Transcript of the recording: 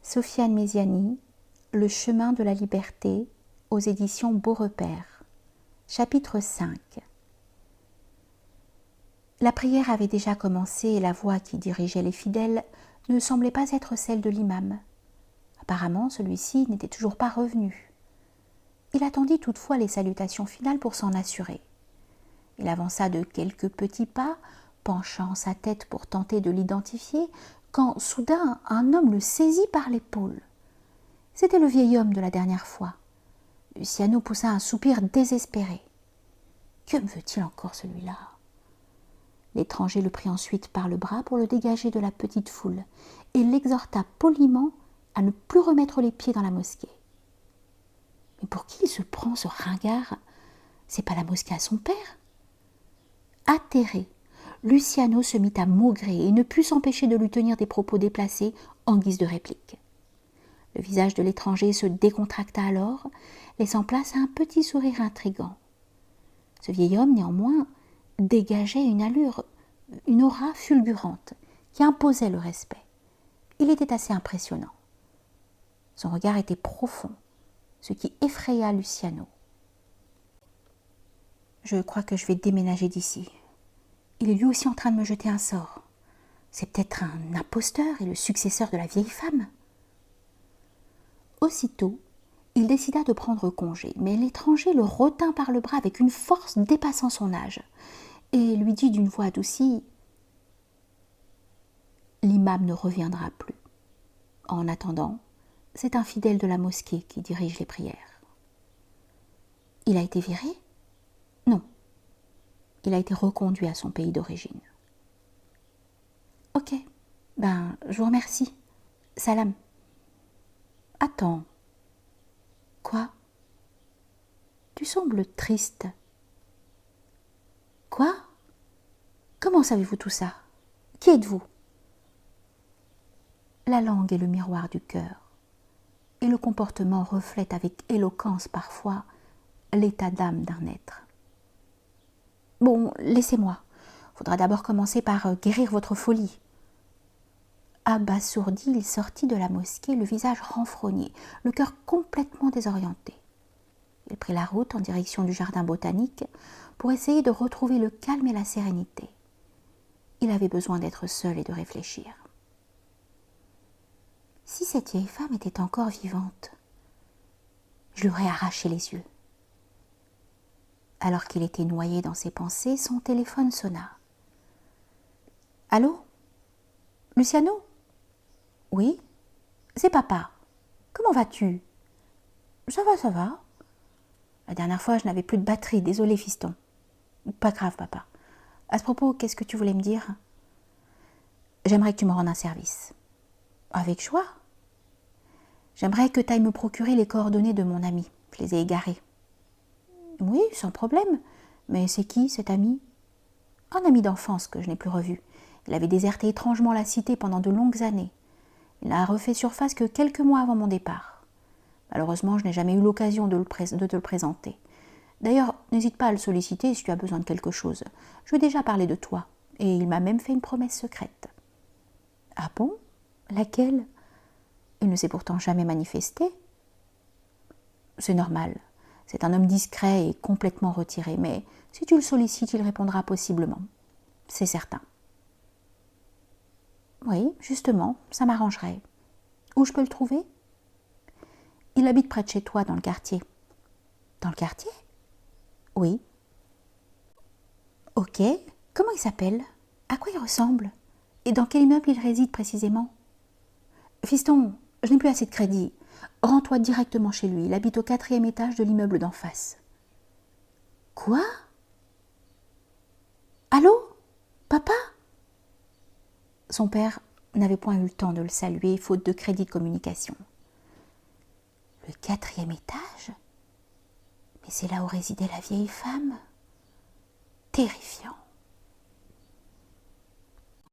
Sofiane Méziani, Le chemin de la liberté, aux éditions Beaurepaire. Chapitre 5. La prière avait déjà commencé et la voix qui dirigeait les fidèles ne semblait pas être celle de l'imam. Apparemment, celui-ci n'était toujours pas revenu. Il attendit toutefois les salutations finales pour s'en assurer. Il avança de quelques petits pas, penchant sa tête pour tenter de l'identifier, quand soudain un homme le saisit par l'épaule. C'était le vieil homme de la dernière fois. Luciano poussa un soupir désespéré. Que me veut-il encore, celui-là? L'étranger le prit ensuite par le bras pour le dégager de la petite foule et l'exhorta poliment à ne plus remettre les pieds dans la mosquée. Mais pour qui il se prend, ce ringard? C'est pas la mosquée à son père? Atterré, Luciano se mit à maugréer et ne put s'empêcher de lui tenir des propos déplacés en guise de réplique. Le visage de l'étranger se décontracta alors, laissant place à un petit sourire intrigant. Ce vieil homme, néanmoins, dégageait une allure, une aura fulgurante, qui imposait le respect. Il était assez impressionnant. Son regard était profond, ce qui effraya Luciano. « Je crois que je vais déménager d'ici. Il est lui aussi en train de me jeter un sort. C'est peut-être un imposteur et le successeur de la vieille femme. » Aussitôt, il décida de prendre congé, mais l'étranger le retint par le bras avec une force dépassant son âge et lui dit d'une voix adoucie « L'imam ne reviendra plus. En attendant, c'est un fidèle de la mosquée qui dirige les prières. » « Il a été viré ? » ?»« Non. Il a été reconduit à son pays d'origine. »« Ok, je vous remercie. Salam. » « Attends. Quoi? Tu sembles triste. »« Quoi? Comment savez-vous tout ça? Qui êtes-vous? » La langue est le miroir du cœur, et le comportement reflète avec éloquence parfois l'état d'âme d'un être. Bon, laissez-moi. Faudra d'abord commencer par guérir votre folie. Abasourdi, il sortit de la mosquée, le visage renfrogné, le cœur complètement désorienté. Il prit la route en direction du jardin botanique pour essayer de retrouver le calme et la sérénité. Il avait besoin d'être seul et de réfléchir. Si cette vieille femme était encore vivante, je lui aurais arraché les yeux. Alors qu'il était noyé dans ses pensées, son téléphone sonna. « Allô? Luciano? Oui? C'est papa. Comment vas-tu? » Ça va. La dernière fois, je n'avais plus de batterie. Désolé, fiston. Pas grave, papa. À ce propos, qu'est-ce que tu voulais me dire? J'aimerais que tu me rendes un service. Avec joie. J'aimerais que tu ailles me procurer les coordonnées de mon ami. Je les ai égarées. Oui, sans problème. Mais c'est qui, cet ami? Un ami d'enfance que je n'ai plus revu. Il avait déserté étrangement la cité pendant de longues années. Il n'a refait surface que quelques mois avant mon départ. Malheureusement, je n'ai jamais eu l'occasion de te le présenter. D'ailleurs, n'hésite pas à le solliciter si tu as besoin de quelque chose. Je lui ai déjà parlé de toi, et il m'a même fait une promesse secrète. Ah bon? Laquelle? Il ne s'est pourtant jamais manifesté. C'est normal. C'est un homme discret et complètement retiré, mais si tu le sollicites, il répondra possiblement. C'est certain. Oui, justement, ça m'arrangerait. Où je peux le trouver? Il habite près de chez toi, dans le quartier. Dans le quartier? Oui. Ok. Comment il s'appelle? À quoi il ressemble? Et dans quel immeuble il réside précisément? Fiston, je n'ai plus assez de crédit. Rends-toi directement chez lui. Il habite au 4e étage de l'immeuble d'en face. Quoi? Allô? Papa? Son père n'avait point eu le temps de le saluer, faute de crédit de communication. Le 4e étage? Mais c'est là où résidait la vieille femme? Terrifiant.